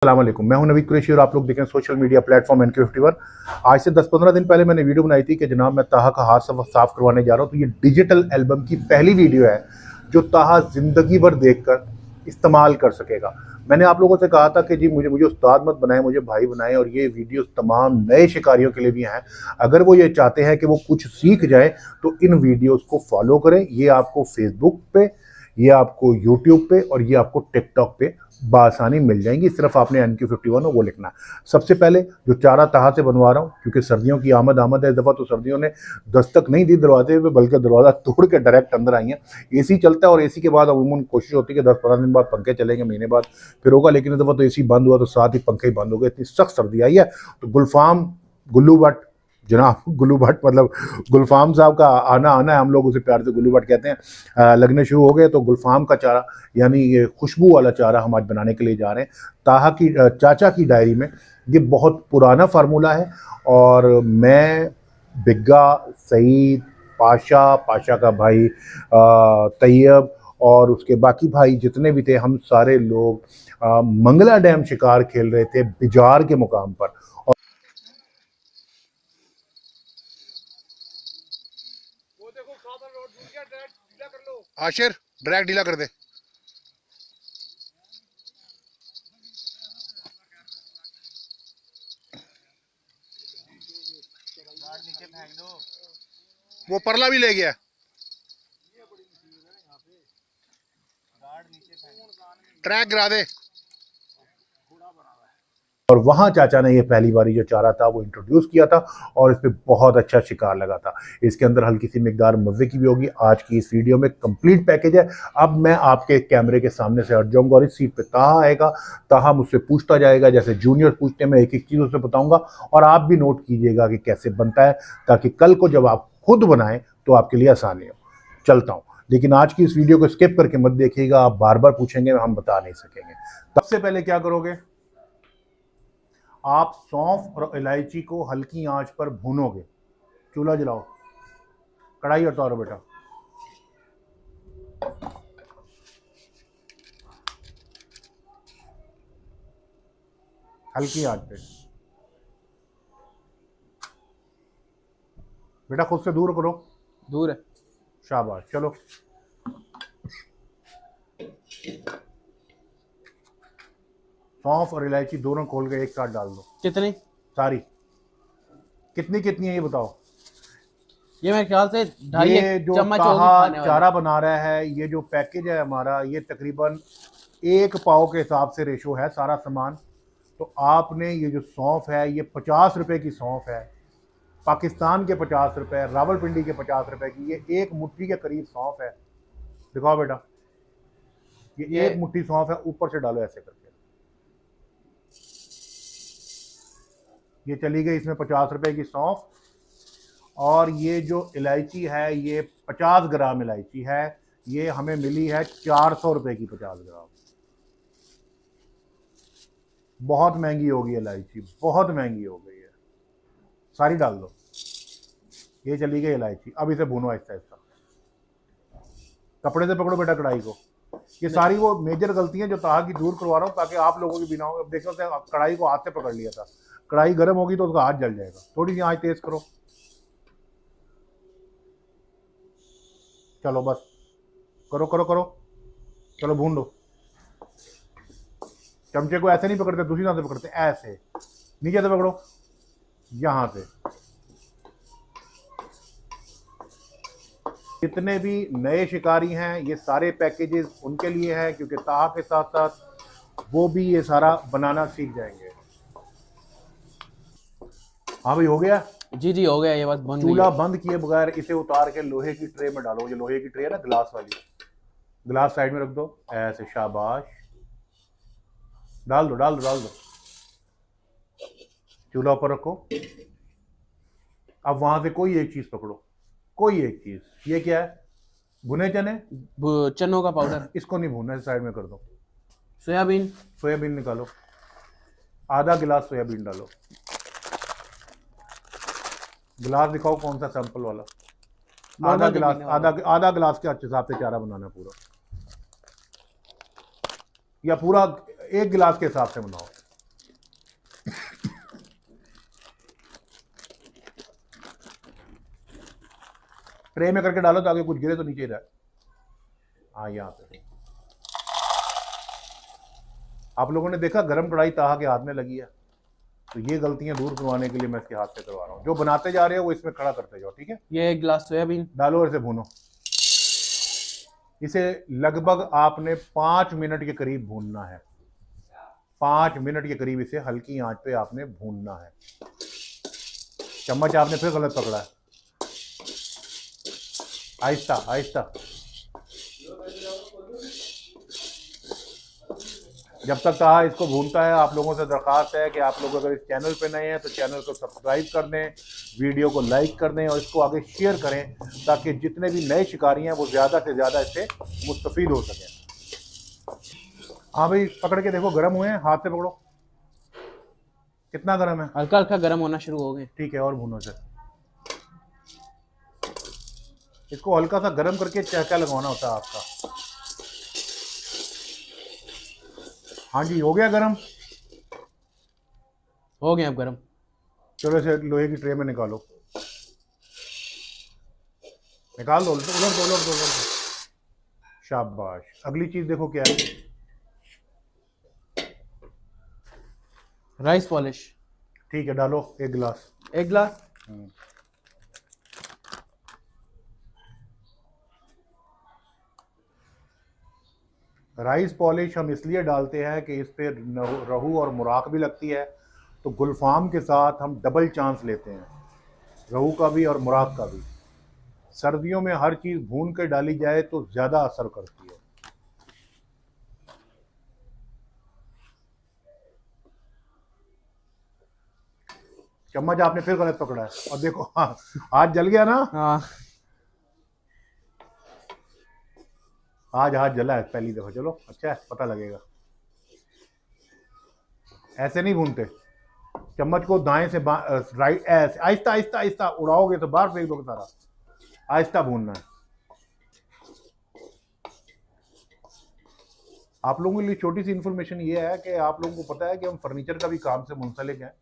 अस्सलामुअलैकुम, मैं हूं नवीद कुरैशी और आप लोग देखें सोशल मीडिया प्लेटफॉर्म NK51। आज से 10-15 दिन पहले मैंने वीडियो बनाई थी कि जनाब मैं ताहा का हाथ साफ करवाने जा रहा हूं। तो ये डिजिटल एल्बम की पहली वीडियो है जो ताहा ज़िंदगी भर देखकर इस्तेमाल कर सकेगा। मैंने आप लोगों से कहा था कि जी मुझे उस्ताद मत बनाएं, मुझे भाई बनाएं, और ये वीडियो तमाम नए शिकारियों के लिए भी हैं। अगर वो ये चाहते हैं कि वो कुछ सीख जाए तो इन वीडियोज़ को फॉलो करें। ये आपको फेसबुक पे, ये आपको यूट्यूब पे और ये आपको टिकटॉक पे बासानी मिल जाएंगी। सिर्फ आपने NQ51 हो वो लिखना है। सबसे पहले जो चारा ताहा से बनवा रहा हूँ, क्योंकि सर्दियों की आमद है। इस दफ़ा तो सर्दियों ने दस्तक नहीं दी दरवाजे पे, बल्कि दरवाज़ा तोड़ के डायरेक्ट अंदर आई हैं। एसी चलता है और एसी के बाद अमूमन कोशिश होती है कि 10-15 दिन बाद पंखे चलेंगे, महीने बाद फिर होगा, लेकिन इस दफ़ा तो एसी बंद हुआ तो साथ ही पंखे ही बंद हो गए। इतनी सख्त सर्दी आई है। तो गुलफाम गुल्लू भट्ट, जनाब गुल्लू भट्ट मतलब गुलफाम साहब का आना है, हम लोग उसे प्यार से गुल्लू भट्ट कहते हैं, लगने शुरू हो गए। तो गुलफाम का चारा यानी ये खुशबू वाला चारा हम आज बनाने के लिए जा रहे हैं ताहा की चाचा की डायरी में। ये बहुत पुराना फार्मूला है और मैं, बिग्गा, सईद, पाशा का भाई तैयब और उसके बाकी भाई जितने भी थे, हम सारे लोग मंगला डैम शिकार खेल रहे थे बिजार के मुकाम पर। आशिर ड्रैग ढीला कर दे। वो परला भी ले गया। ट्रैक गिरा दे। और वहाँ चाचा ने ये पहली बारी जो चारा था वो इंट्रोड्यूस किया था और इस पर बहुत अच्छा शिकार लगा था। इसके अंदर हल्की सी मिकदार मज़े की भी होगी। आज की इस वीडियो में कंप्लीट पैकेज है। अब मैं आपके कैमरे के सामने से हट जाऊंगा और इस सीट पे ताहा आएगा। ताहा मुझसे पूछता जाएगा, जैसे जूनियर पूछते हैं, मैं एक एक चीज़ उसे बताऊंगा और आप भी नोट कीजिएगा कि कैसे बनता है, ताकि कल को जब आप खुद बनाएं तो आपके लिए आसानी हो। चलता हूँ, लेकिन आज की इस वीडियो को स्किप करके मत देखिएगा, आप बार बार पूछेंगे, हम बता नहीं सकेंगे। सबसे पहले क्या करोगे, आप सौंफ और इलायची को हल्की आंच पर भूनोगे। चूल्हा जलाओ, कढ़ाई उतारो बेटा। हल्की आंच पे बेटा, खुद से दूर करो। दूर है। शाबाश, चलो। सौंफ और इलायची दोनों खोल के एक साथ डाल दो। कितनी? सारी। कितनी कितनी है ये बताओ। ये मेरे ख्याल से 2.5 ये जो चम्मच होगी ताहा खाने वाली। चारा बना रहा है, ये जो पैकेज है हमारा, ये तकरीबन 1 पाव के हिसाब से रेशो है सारा सामान। तो आपने ये जो सौंफ है, ये 50 रुपए की सौंफ है, पाकिस्तान के 50 रुपए, रावलपिंडी के 50 रुपए की, ये एक मुट्ठी के करीब सौंफ है। दिखाओ बेटा, ये एक मुट्ठी सौंफ है, ऊपर से डालो ऐसे करके। ये चली गई इसमें 50 रुपए की सौंफ। और ये जो इलायची है, ये 50 ग्राम इलायची है, ये हमें मिली है 400 रुपए की 50 ग्राम। बहुत महंगी होगी इलायची, बहुत महंगी हो गई है। सारी डाल दो। ये चली गई इलायची। अब इसे भूनो आहिस्ता आहिस्ता। कपड़े से पकड़ो बेटा कढ़ाई को। ये सारी वो मेजर गलतियां जो ताहा की दूर करवा रहा हूँ ताकि आप लोगों की बिना हो। अब देखो, कढ़ाई को हाथ से पकड़ लिया था, कढ़ाई गर्म होगी तो उसका हाथ जल जाएगा। थोड़ी सी आंच तेज करो। चलो बस, करो करो करो, चलो भून लो। चमचे को ऐसे नहीं पकड़ते, दूसरी तरह से पकड़ते, ऐसे नीचे से पकड़ो, यहां से। जितने भी नए शिकारी हैं, ये सारे पैकेजेस उनके लिए हैं, क्योंकि ताहा के साथ साथ वो भी ये सारा बनाना सीख जाएंगे। हाँ भाई, हो गया। जी हो गया, ये बस बन गई। चूल्हा बंद किए बगैर इसे उतार के लोहे की ट्रे में डालो। ये लोहे की ट्रे है ना, ग्लास वाली, ग्लास साइड में रख दो ऐसे। शाबाश, डाल दो डाल दो डाल दो। चूल्हा ऊपर रखो। अब वहां से कोई एक चीज पकड़ो, कोई एक चीज। ये क्या है? भुने चने, चनों का पाउडर। इसको नहीं भूनना, इस साइड में कर दो। सोयाबीन, सोयाबीन निकालो, आधा गिलास सोयाबीन डालो। गिलास दिखाओ कौन सा, सैंपल वाला। आधा गिलास, आधा गिलास के हिसाब से चारा बनाना पूरा, या पूरा 1 गिलास के हिसाब से बनाओ। ट्रे में करके डालो ताकि कुछ गिरे तो नीचे ही रहे। हाँ यहाँ पे आप लोगों ने देखा गरम कढ़ाई ताहा के हाथ में लगी है, तो ये गलतियां दूर करवाने के लिए मैं इसके हाथ से करवा रहा हूँ। जो बनाते जा रहे हो वो इसमें खड़ा करते जाओ, ठीक है। ये 1 गिलास सोयाबीन डालो और इसे भूनो। इसे लगभग आपने 5 मिनट के करीब भूनना है। 5 मिनट के करीब इसे हल्की आंच पे आपने भूनना है। चम्मच आपने फिर गलत पकड़ा है। आहिस्ता आहिस्ता। जब तक ताहा इसको भूनता है, आप लोगों से दरख्वास्त है कि आप लोग अगर इस चैनल पे नए हैं तो चैनल को सब्सक्राइब कर दें, वीडियो को लाइक कर दें और इसको आगे शेयर करें ताकि जितने भी नए शिकारी हैं वो ज़्यादा से ज़्यादा इससे मुस्तफ़ीद हो सकें। हाँ भाई पकड़ के देखो, गर्म हुए हैं, हाथ से पकड़ो। कितना गर्म है? हल्का हल्का गर्म होना शुरू हो गए। ठीक है, और भूनो से। इसको हल्का सा गर्म करके चहका लगवाना होता है आपका। हाँ जी, हो गया गर्म। हो गए अब गर्म। चलो इसे लोहे की ट्रे में निकालो। निकाल दो, उलट दो उलट दो उलट दो उलट दो। शाबाश। अगली चीज देखो क्या है। राइस पॉलिश ठीक है, डालो 1 गिलास। 1 गिलास। राइस पॉलिश हम इसलिए डालते हैं कि इस पे रहू और मुराक भी लगती है, तो गुलफाम के साथ हम डबल चांस लेते हैं, रहू का भी और मुराक का भी। सर्दियों में हर चीज़ भून कर डाली जाए तो ज़्यादा असर करती है। चम्मच आपने फिर गलत पकड़ा है, और देखो हाँ, हाथ जल गया ना। हाँ आज हाथ जला है पहली दफा। चलो अच्छा है, पता लगेगा। ऐसे नहीं भूनते। चम्मच को दाएं से राइट, ऐसे आहिस्ता आहिस्ता आहिस्ता। उड़ाओगे तो बाहर फेंक दोगे सारा। आहिस्ता भूनना है। आप लोगों के लिए छोटी सी इन्फॉर्मेशन ये है कि आप लोगों को पता है कि हम फर्नीचर का भी काम से मुंसलिक हैं।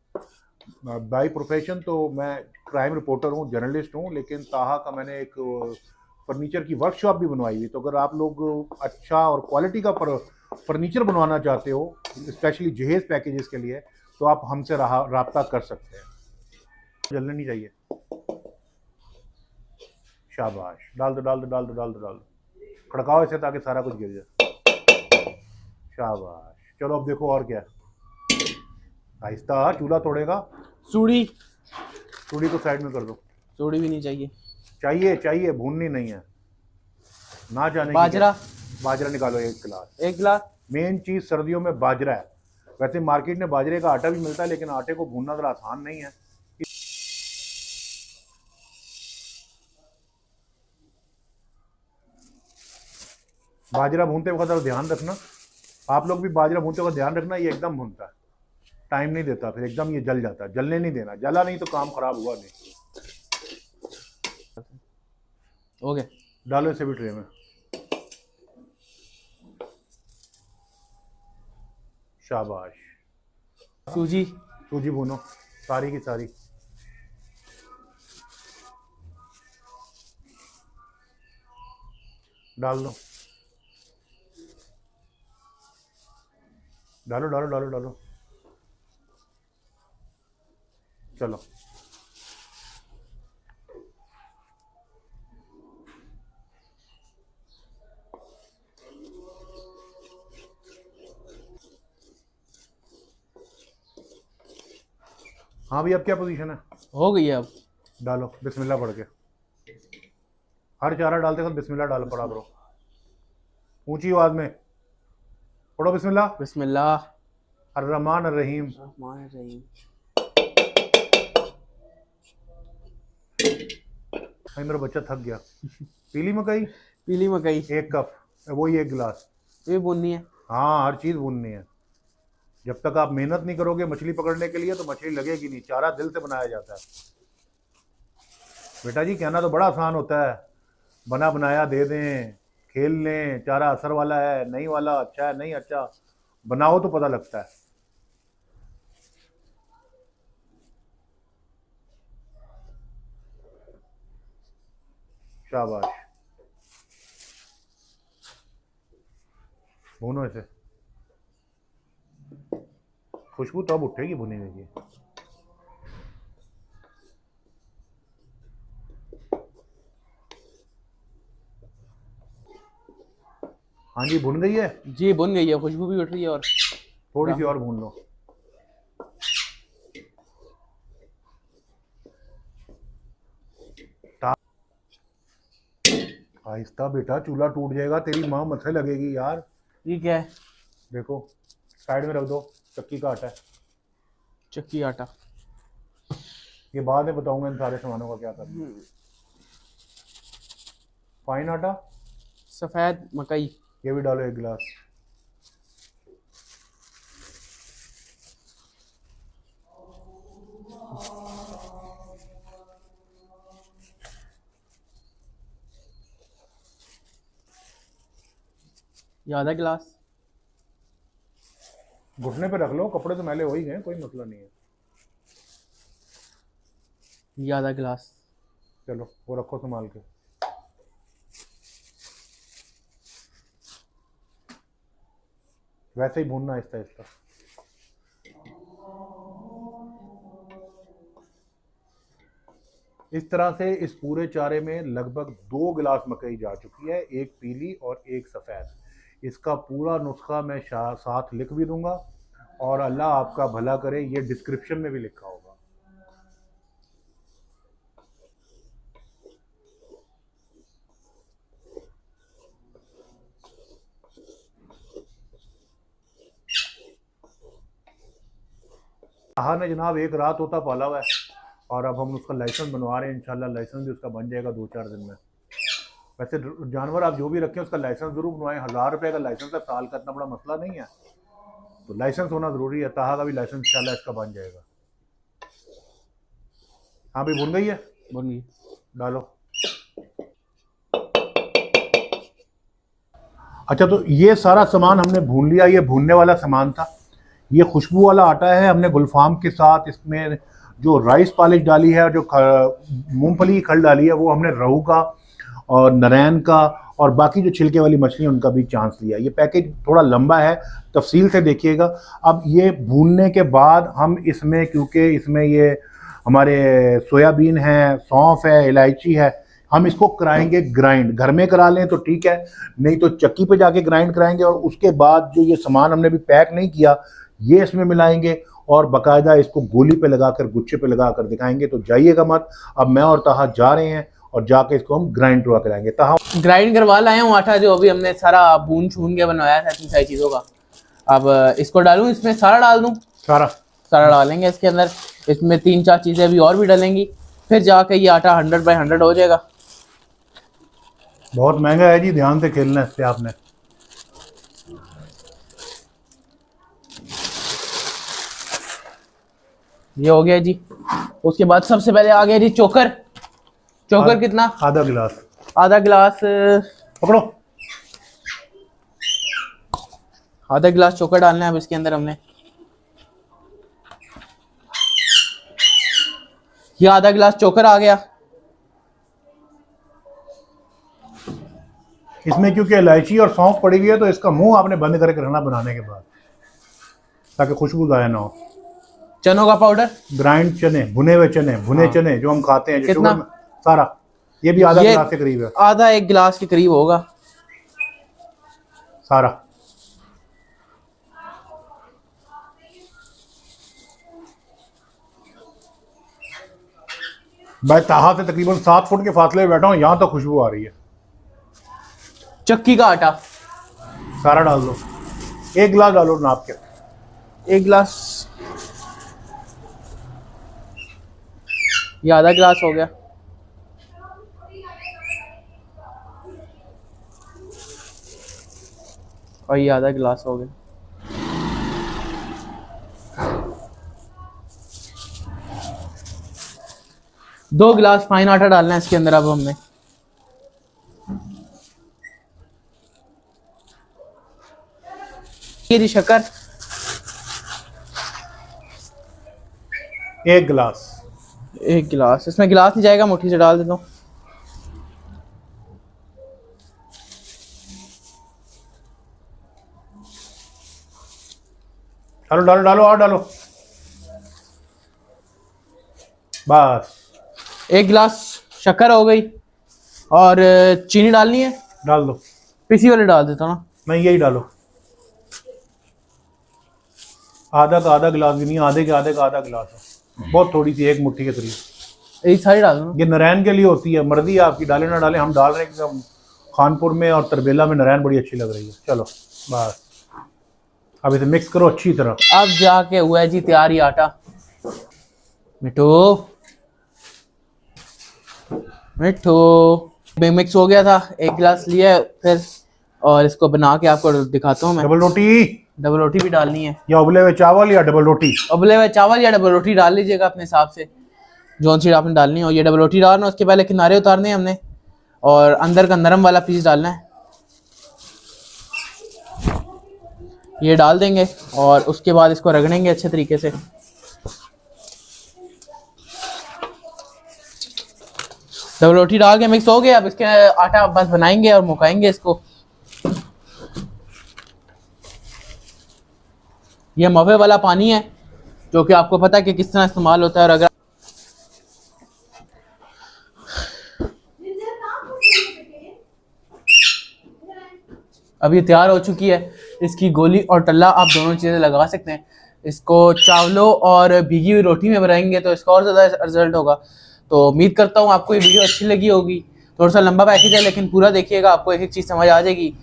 बाई प्रोफेशन तो मैं क्राइम रिपोर्टर हूँ, जर्नलिस्ट हूँ, लेकिन ताहा का मैंने एक फर्नीचर की वर्कशॉप भी बनवाई हुई। तो अगर आप लोग अच्छा और क्वालिटी का फर्नीचर बनवाना चाहते हो, स्पेशली जहेज पैकेजेस के लिए, तो आप हमसे रब्ता कर सकते हैं। जलने नहीं चाहिए। शाबाश। डाल दो डाल दो डाल दो डाल दो डाल दो। खड़काओ इसे ताकि सारा कुछ गिर जाए। शाबाश। चलो अब देखो और क्या। आहिस्ता, चूल्हा तोड़ेगा। सूड़ी चूड़ी को साइड में कर दो। सूड़ी भी नहीं चाहिए। चाहिए चाहिए, भूननी नहीं है। ना जाने की बाजरा बाजरा निकालो 1 गिलास। 1 गिलास। मेन चीज सर्दियों में बाजरा है। वैसे मार्केट में बाजरे का आटा भी मिलता है, लेकिन आटे को भूनना जरा आसान नहीं है। बाजरा भूनते वक्त जरा ध्यान रखना, आप लोग भी बाजरा भूनते वक्त ध्यान रखना, ये एकदम भूनता है, टाइम नहीं देता, फिर एकदम ये जल जाता है। जलने नहीं देना, जला नहीं तो काम खराब हुआ नहीं। हो गया। डालो इसे भी ट्रे में। शाबाश। सूजी सूजी भूनो सारी की सारी। डाल दो। डालो डालो डालो डालो। चलो हाँ भाई, अब क्या पोजीशन है? हो गई है अब। डालो बिस्मिल्लाह पढ़ के। हर चारा डालते वक्त बिस्मिल्लाह डालो, पढ़ा करो ऊंची आवाज में। पढ़ो बिस्मिल्लाह बिस्मिल्लाह अर्रहमान अर्रहीम। रहमान रहीम। भाई मेरा बच्चा थक गया। पीली मकई पीली मकई 1 कप, वही 1 गिलास। ये भूननी है। हाँ, हर चीज़ भूननी है। जब तक आप मेहनत नहीं करोगे मछली पकड़ने के लिए तो मछली लगेगी नहीं। चारा दिल से बनाया जाता है। बेटा जी, कहना तो बड़ा आसान होता है, बना बनाया दे दें, खेल लें, चारा असर वाला है नहीं वाला, अच्छा है नहीं अच्छा, बनाओ तो पता लगता है। शाबाश, भूनो इसे। खुशबू तब उठेगी भुनी हुई की। हाँ जी, भुन गई है। जी बन गई है, खुशबू भी उठ रही है। और थोड़ी सी और भून लो। आहिस्ता बेटा, चूल्हा टूट जाएगा, तेरी माँ मथे लगेगी यार। ये क्या है? देखो, साइड में रख दो, चक्की का आटा है। चक्की आटा। ये बाद में बताऊंगा इन सारे सामानों का क्या करना है। फाइन आटा, सफेद मकई। ये भी डालो 1 गिलास। ये आधा गिलास। घुटने पे रख लो, कपड़े तो मैले हो ही गए, कोई मसला नहीं है। ये आधा गिलास। चलो वो रखो संभाल के। वैसे ही भूनना आहिस्ता आहिस्ता। इस तरह से इस पूरे चारे में लगभग 2 गिलास मकई जा चुकी है, एक पीली और एक सफ़ेद। इसका पूरा नुस्खा मैं साथ लिख भी दूंगा, और अल्लाह आपका भला करे, ये डिस्क्रिप्शन में भी लिखा होगा। ने जनाब एक रात होता पाला हुआ है, और अब हम उसका लाइसेंस बनवा रहे हैं। इंशाल्लाह लाइसेंस भी उसका बन जाएगा 2-4 दिन में। वैसे जानवर आप जो भी रखें उसका लाइसेंस जरूर बनवाएं। 1000 रुपये का लाइसेंस है, साल का इतना बड़ा मसला नहीं है, तो लाइसेंस होना ज़रूरी है। ताहा का भी लाइसेंस इंशाल्लाह इसका बन जाएगा। हाँ भाई, भून गई है, बन गई। डालो। अच्छा, तो ये सारा सामान हमने भून लिया, ये भूनने वाला सामान था। ये खुशबू वाला आटा है, हमने गुलफाम के साथ इसमें जो राइस पॉलिश डाली है और जो मूंगफली की खल डाली है, वो हमने रहू का और नरैन का और बाकी जो छिलके वाली मछली है उनका भी चांस लिया। ये पैकेज थोड़ा लंबा है, तफसील से देखिएगा। अब ये भूनने के बाद हम इसमें, क्योंकि इसमें ये हमारे सोयाबीन है, सौंफ है, इलायची है, हम इसको कराएंगे ग्राइंड। घर में करा लें तो ठीक है, नहीं तो चक्की पे जाके ग्राइंड कराएंगे। और उसके बाद जो ये सामान हमने भी पैक नहीं किया, ये इसमें मिलाएंगे और बाकायदा इसको गोली पे लगाकर, गुच्छे पे लगाकर दिखाएंगे। तो जाइएगा मत। अब मैं और ताहा जा रहे हैं और जाके इसको हम ग्राइंड करवा के लाएंगे। ताहा ग्राइंड करवा लाए हूँ आटा, जो अभी हमने सारा भून छून के बनवाया था इतनी सारी चीज़ों का। अब इसको डालूं, इसमें सारा डाल दूं? सारा डालेंगे इसके अंदर। इसमें 3-4 चीज़ें अभी और भी डालेंगी, फिर जाके ये आटा 100/100 हो जाएगा। बहुत महंगा है जी, ध्यान से खेलना है इससे आपने। ये हो गया जी। उसके बाद सबसे पहले आ गया जी चोकर। चोकर कितना? आधा गिलास। आधा गिलास पकड़ो। आधा गिलास चोकर डालना है अब इसके अंदर हमने। ये आधा गिलास चोकर आ गया। इसमें क्योंकि इलायची और सौंफ पड़ी हुई है, तो इसका मुंह आपने बंद करके रखना बनाने के बाद, ताकि खुशबू ज़ाया ना हो। चनों का पाउडर, ग्राइंड चने, भुने हुए चने, भुने चने जो हम खाते हैं, जो कितना? शुगर में, सारा। ये भी आधा गिलास के करीब है। आधा 1 गिलास के करीब होगा सारा। मैं ताहा से तकरीबन 7 फुट के फासले में बैठा हूँ, यहाँ तो खुशबू आ रही है। चक्की का आटा सारा डाल दो, 1 गिलास डालो नाप के। 1 गिलास। ये आधा गिलास हो गया। और ये आधा गिलास हो गया। दो गिलास फाइन आटा डालना है इसके अंदर अब हमने। ये जी शक्कर 1 गिलास। 1 गिलास। इसमें गिलास नहीं जाएगा, मुट्ठी से डाल देता हूँ। डालो डालो डालो और डालो, बस। 1 गिलास शक्कर हो गई और चीनी डालनी है, डाल दो। पिसी वाली डाल देता हूँ ना। नहीं यही डालो, आधा का आधा गिलास भी नहीं, आधे का आधा गिलास है, बहुत थोड़ी सी, 1 मुट्ठी के करीब। एक सारी डाल दो। ये नारायण के लिए होती है, मर्जी है आपकी, डाले ना डाले, हम डाल रहे हैं कि हम खानपुर में और तरबेला में नारायण बड़ी अच्छी लग रही है। चलो बस, अब इसे मिक्स करो अच्छी तरह। अब जाके हुआ है जी तैयार ही आटा। मिठू मिठू मिक्स हो गया था, 1 गिलास लिया फिर, और इसको बना के आपको दिखाता हूँ मैं। डबल रोटी भी डालनी है, या उबले हुए चावल या डबल रोटी? उबले हुए चावल या डबल रोटी डाल लीजिएगा अपने हिसाब से, जो सी आपने डालनी हो। ये डबल रोटी डालना, उसके पहले किनारे उतारने हैं हमने, और अंदर का नरम वाला पीस डालना है, ये डाल देंगे और उसके बाद इसको रगड़ेंगे अच्छे तरीके से। डबल रोटी डाल के मिक्स हो गया, अब इसके आटा बस बनाएंगे और मुकाएंगे इसको। ये मवे वाला पानी है जो कि आपको पता है कि किस तरह इस्तेमाल होता है। और अगर अब ये तैयार हो चुकी है, इसकी गोली और टल्ला आप दोनों चीज़ें लगा सकते हैं। इसको चावलों और भीगी हुई रोटी में बनाएंगे तो इसका और ज़्यादा रिजल्ट होगा। तो उम्मीद करता हूँ आपको ये वीडियो अच्छी लगी होगी। थोड़ा सा लंबा पैकेज है लेकिन पूरा देखिएगा, आपको एक एक चीज़ समझ आ जाएगी।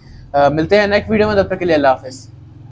मिलते हैं नेक्स्ट वीडियो में, तब तक के लिए अल्लाह हाफ़िज़।